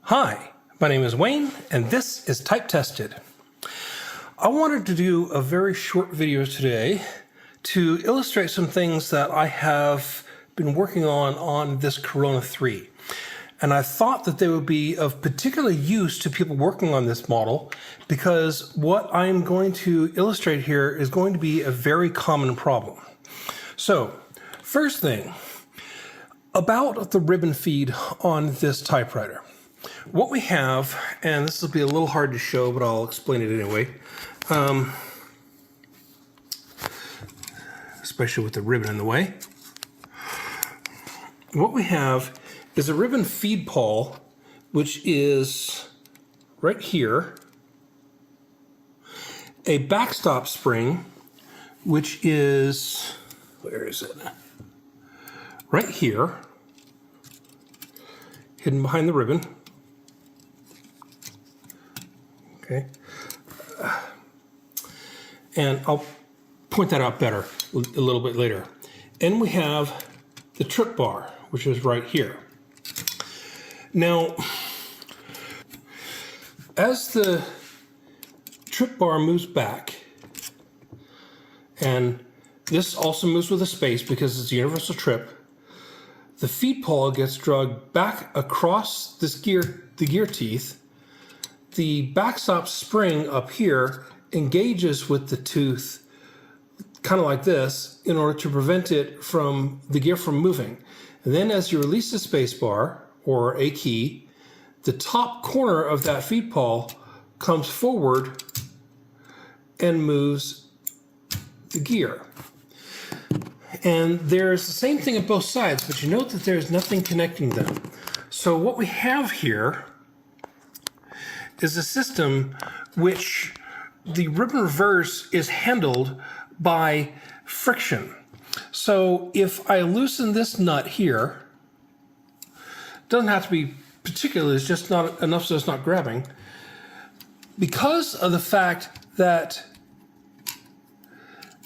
Hi, my name is Wayne, and this is Type Tested. I wanted to do a very short video today to illustrate some things that I have been working on this Corona 3. And I thought that they would be of particular use to people working on this model because what I'm going to illustrate here is going to be a very common problem. So, first thing, about the ribbon feed on this typewriter. What we have, and this will be a little hard to show, but I'll explain it anyway, especially with the ribbon in the way. What we have is a ribbon feed pawl, which is right here, a backstop spring, which is, where is it? Right here, hidden behind the ribbon. Okay. And I'll point that out better a little bit later. And we have the trip bar, which is right here. Now, as the trip bar moves back, and this also moves with a space because it's a universal trip, the feed pawl gets dragged back across this the gear teeth. The backstop spring up here engages with the tooth kind of like this in order to prevent it from the gear from moving. And then as you release the space bar or a key, the top corner of that feed pawl comes forward and moves the gear. And there's the same thing at both sides, but you note that there's nothing connecting them. So what we have here is a system which the ribbon reverse is handled by friction. So if I loosen this nut here, it doesn't have to be particular, it's just not enough so it's not grabbing. Because of the fact that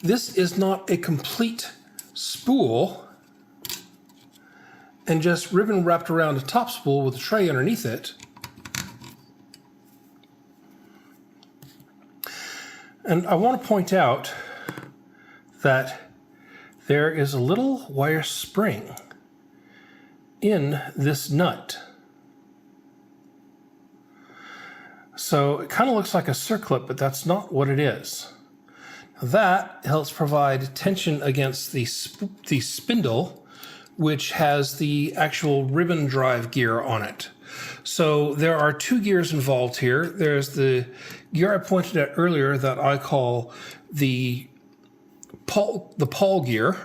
this is not a complete spool and just ribbon wrapped around a top spool with a tray underneath it, and I want to point out that there is a little wire spring in this nut. So it kind of looks like a circlip, but that's not what it is. That helps provide tension against the spindle, which has the actual ribbon drive gear on it. So there are two gears involved here. There's the gear I pointed at earlier that I call the pawl gear,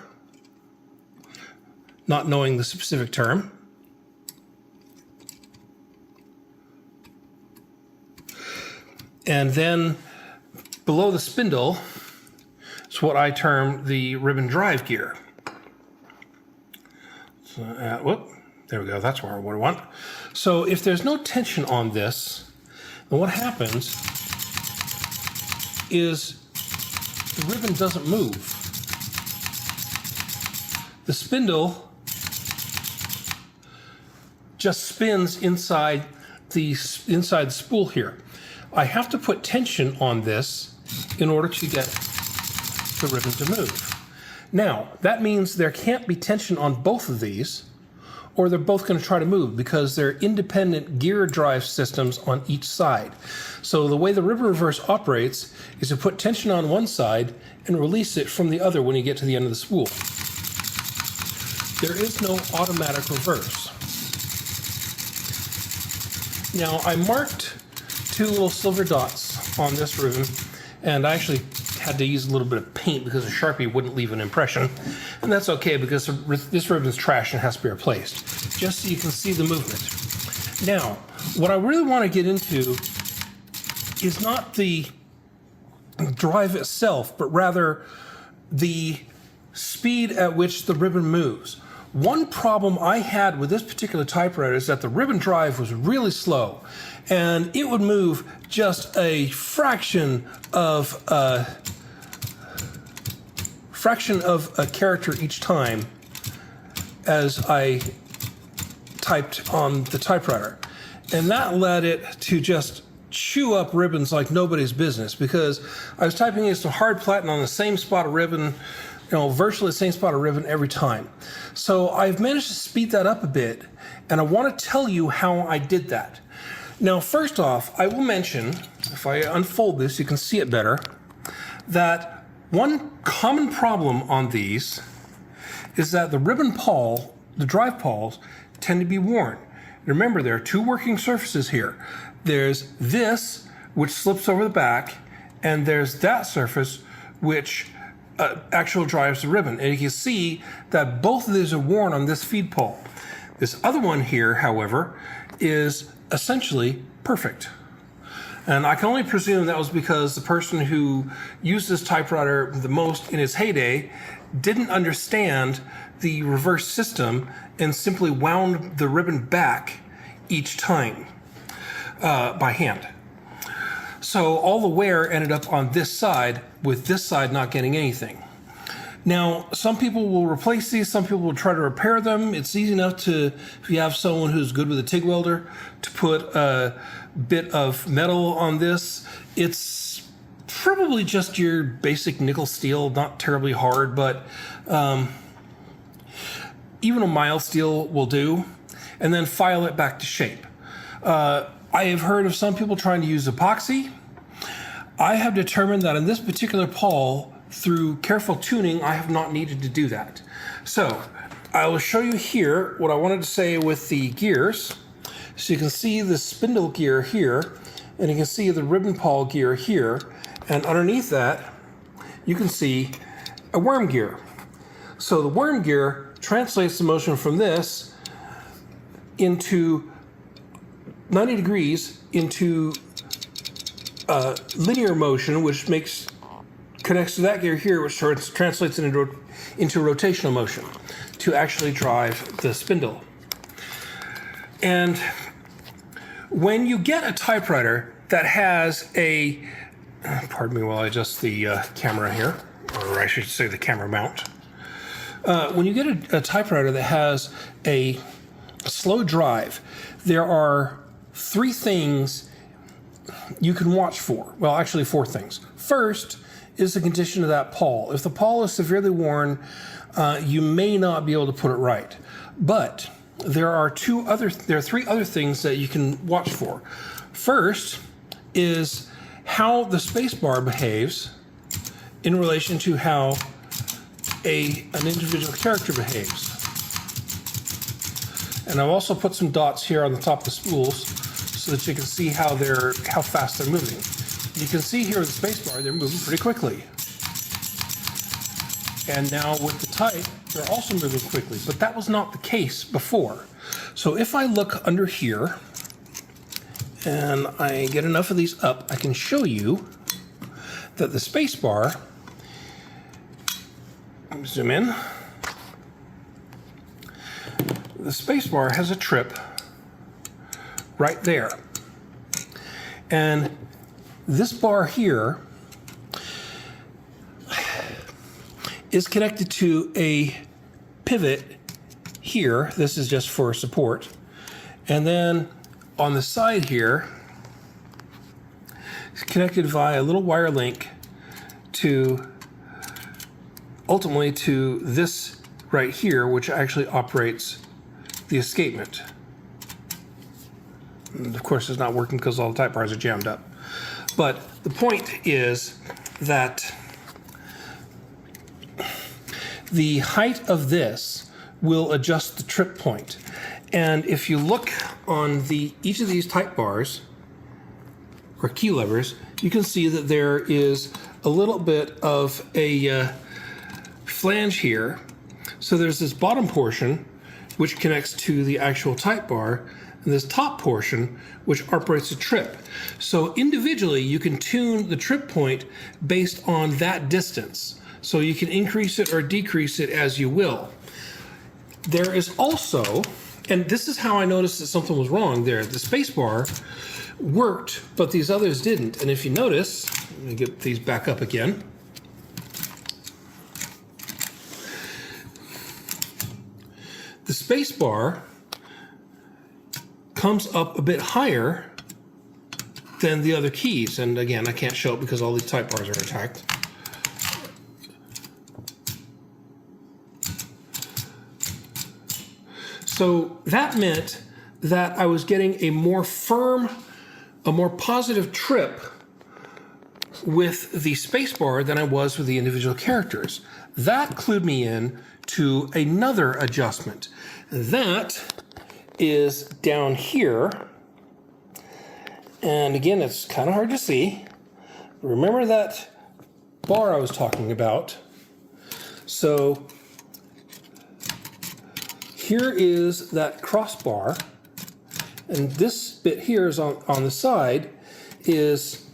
not knowing the specific term. And then below the spindle is what I term the ribbon drive gear. So, whoop, there we go, that's what I want. So if there's no tension on this, then what happens is the ribbon doesn't move. The spindle just spins inside the spool here. I have to put tension on this in order to get the ribbon to move. Now, that means there can't be tension on both of these, or they're both going to try to move because they're independent gear drive systems on each side. So the way the ribbon reverse operates is to put tension on one side and release it from the other when you get to the end of the spool. There is no automatic reverse. Now, I marked two little silver dots on this ribbon, and I actually had to use a little bit of paint because a Sharpie wouldn't leave an impression. And that's okay because this ribbon's trash and has to be replaced, just so you can see the movement. Now, what I really want to get into is not the drive itself, but rather the speed at which the ribbon moves. One problem I had with this particular typewriter is that the ribbon drive was really slow, and it would move just a fraction of a character each time as I typed on the typewriter. And that led it to just chew up ribbons like nobody's business, because I was typing in some hard platen on the same spot of ribbon, virtually the same spot of ribbon every time. So I've managed to speed that up a bit, and I want to tell you how I did that. Now, first off, I will mention, if I unfold this, you can see it better, that one common problem on these is that the ribbon pawl, the drive pawls, tend to be worn. Remember, there are two working surfaces here. There's this, which slips over the back, and there's that surface, which actually drives the ribbon. And you can see that both of these are worn on this feed pawl. This other one here, however, is essentially perfect. And I can only presume that was because the person who used this typewriter the most in its heyday didn't understand the reverse system and simply wound the ribbon back each time by hand. So all the wear ended up on this side, with this side not getting anything. Now, some people will replace these, some people will try to repair them. It's easy enough to, if you have someone who's good with a TIG welder, to put a bit of metal on this. It's probably just your basic nickel steel, not terribly hard, but even a mild steel will do, and then file it back to shape. I have heard of some people trying to use epoxy. I have determined that in this particular pawl, through careful tuning, I have not needed to do that. So I will show you here what I wanted to say with the gears. So you can see the spindle gear here, and you can see the ribbon pawl gear here, and underneath that you can see a worm gear. So the worm gear translates the motion from this into 90 degrees into linear motion, which connects to that gear here, which translates it into rotational motion to actually drive the spindle. And when you get a typewriter that has a, pardon me while I adjust the camera here, or I should say the camera mount. When you get a typewriter that has a slow drive, there are three things you can watch for. Well, actually four things. First is the condition of that pawl. If the pawl is severely worn, you may not be able to put it right. But there are three other things that you can watch for. First is how the spacebar behaves in relation to how an individual character behaves. And I've also put some dots here on the top of the spools so that you can see how fast they're moving. You can see here with the spacebar, they're moving pretty quickly. And now with the type, they're also moving quickly, but that was not the case before. So if I look under here, and I get enough of these up, I can show you that the spacebar, let me zoom in, the spacebar has a trip right there. And this bar here is connected to a pivot here. This is just for support. And then on the side here, it's connected via a little wire link to ultimately to this right here, which actually operates the escapement. And of course, it's not working because all the type bars are jammed up. But the point is that the height of this will adjust the trip point. And if you look on each of these type bars or key levers, you can see that there is a little bit of a flange here. So there's this bottom portion which connects to the actual type bar, and this top portion which operates the trip. So individually you can tune the trip point based on that distance. So you can increase it or decrease it as you will. There is also, and this is how I noticed that something was wrong there, the space bar worked, but these others didn't. And if you notice, let me get these back up again. The space bar comes up a bit higher than the other keys. And again, I can't show it because all these type bars are attacked. So that meant that I was getting a more firm, a more positive trip with the spacebar than I was with the individual characters. That clued me in to another adjustment. That is down here. And again, it's kind of hard to see. Remember that bar I was talking about? So here is that crossbar, and this bit here is on the side is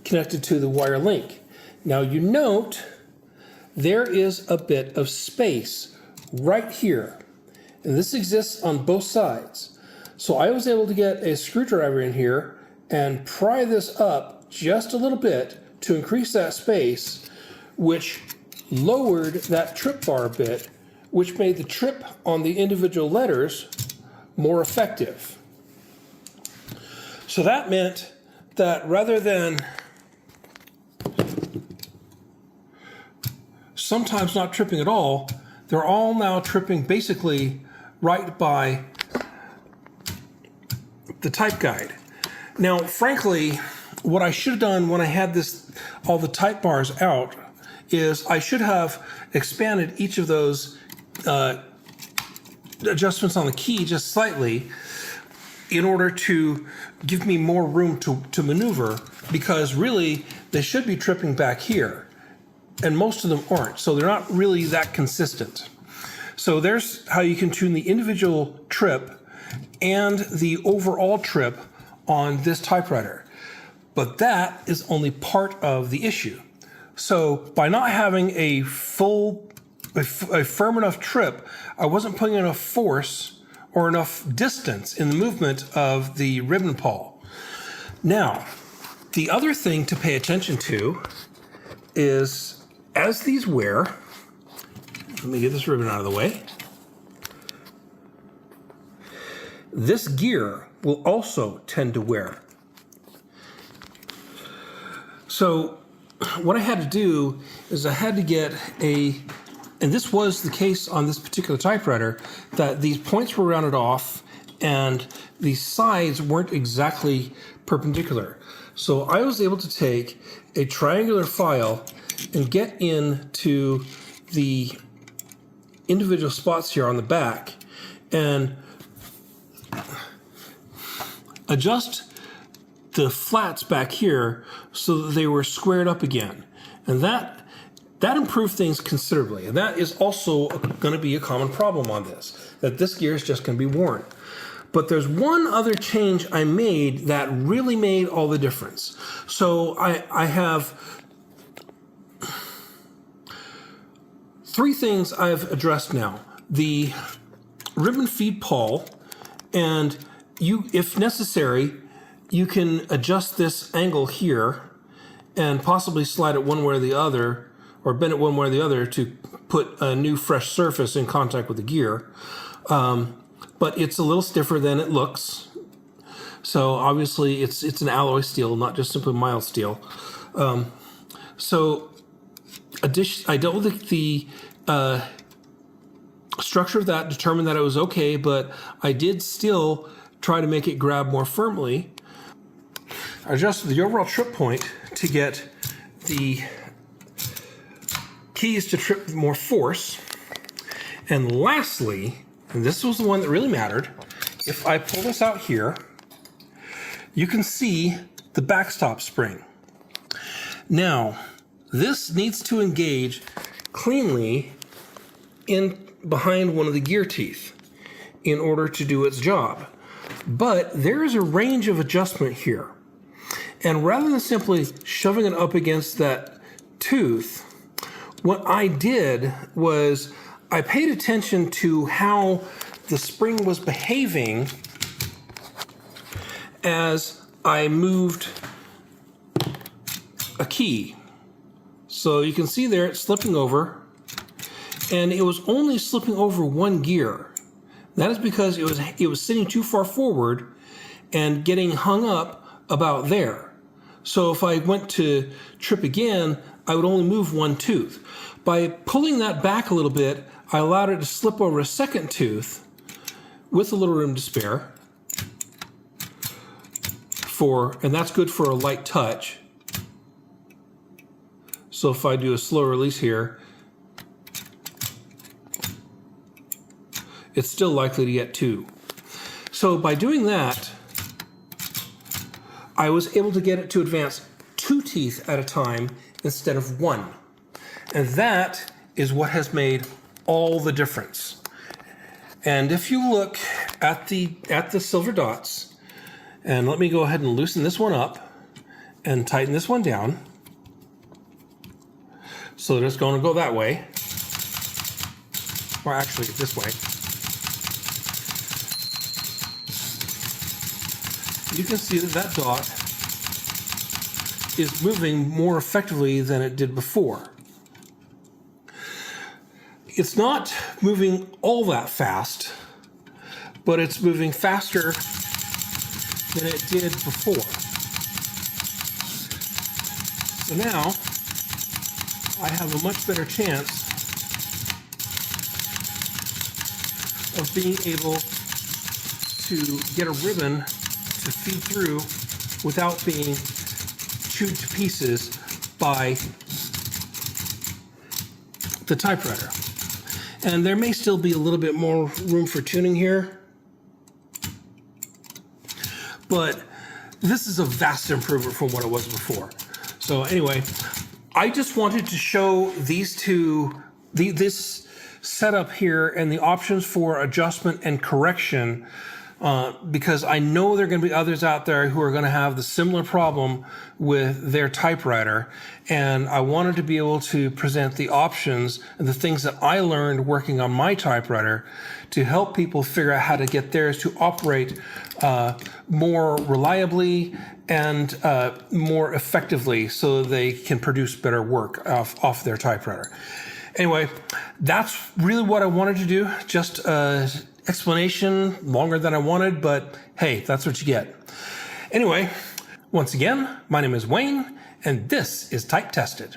connected to the wire link. Now you note there is a bit of space right here, and this exists on both sides. So I was able to get a screwdriver in here and pry this up just a little bit to increase that space, which lowered that trip bar a bit, which made the trip on the individual letters more effective. So that meant that rather than sometimes not tripping at all, they're all now tripping basically right by the type guide. Now, frankly, what I should have done when I had all the type bars out is I should have expanded each of those adjustments on the key just slightly in order to give me more room to maneuver, because really they should be tripping back here and most of them aren't, so they're not really that consistent. So there's how you can tune the individual trip and the overall trip on this typewriter, but that is only part of the issue. So by not having a firm enough trip, I wasn't putting enough force or enough distance in the movement of the ribbon pawl. Now, the other thing to pay attention to is as these wear, let me get this ribbon out of the way, this gear will also tend to wear. So what I had to do is I had to get and this was the case on this particular typewriter, that these points were rounded off and the sides weren't exactly perpendicular. So I was able to take a triangular file and get into the individual spots here on the back and adjust the flats back here so that they were squared up again. And that improved things considerably. And that is also going to be a common problem on this, that this gear is just going to be worn. But there's one other change I made that really made all the difference. So I have three things I've addressed now. The ribbon feed pawl, and if necessary, you can adjust this angle here and possibly slide it one way or the other, or bend it one way or the other to put a new fresh surface in contact with the gear. But it's a little stiffer than it looks. So obviously it's an alloy steel, not just simply mild steel. So I dealt with the structure of that, determined that it was okay, but I did still try to make it grab more firmly. I adjusted the overall trip point to get the keys to trip with more force. And lastly, and this was the one that really mattered, if I pull this out here, you can see the backstop spring. Now, this needs to engage cleanly in behind one of the gear teeth in order to do its job. But there is a range of adjustment here. And rather than simply shoving it up against that tooth, what I did was I paid attention to how the spring was behaving as I moved a key. So you can see there it's slipping over, and it was only slipping over one gear. That is because it was sitting too far forward, and getting hung up about there. So if I went to trip again, I would only move one tooth. By pulling that back a little bit, I allowed it to slip over a second tooth with a little room to spare. And that's good for a light touch. So if I do a slow release here, it's still likely to get 2. So by doing that, I was able to get it to advance 2 teeth at a time instead of 1. And that is what has made all the difference. And if you look at the silver dots, and let me go ahead and loosen this one up and tighten this one down. So it's going to go that way. Or actually this way. You can see that that dot is moving more effectively than it did before. It's not moving all that fast, but it's moving faster than it did before. So now I have a much better chance of being able to get a ribbon to feed through without being chewed to pieces by the typewriter. And there may still be a little bit more room for tuning here, but this is a vast improvement from what it was before. So anyway, I just wanted to show these two, this setup here and the options for adjustment and correction, because I know there are going to be others out there who are going to have the similar problem with their typewriter, and I wanted to be able to present the options and the things that I learned working on my typewriter to help people figure out how to get theirs to operate more reliably and more effectively so they can produce better work off their typewriter. Anyway, that's really what I wanted to do. Just explanation, longer than I wanted, but hey, that's what you get. Anyway, once again, my name is Wayne, and this is Type Tested.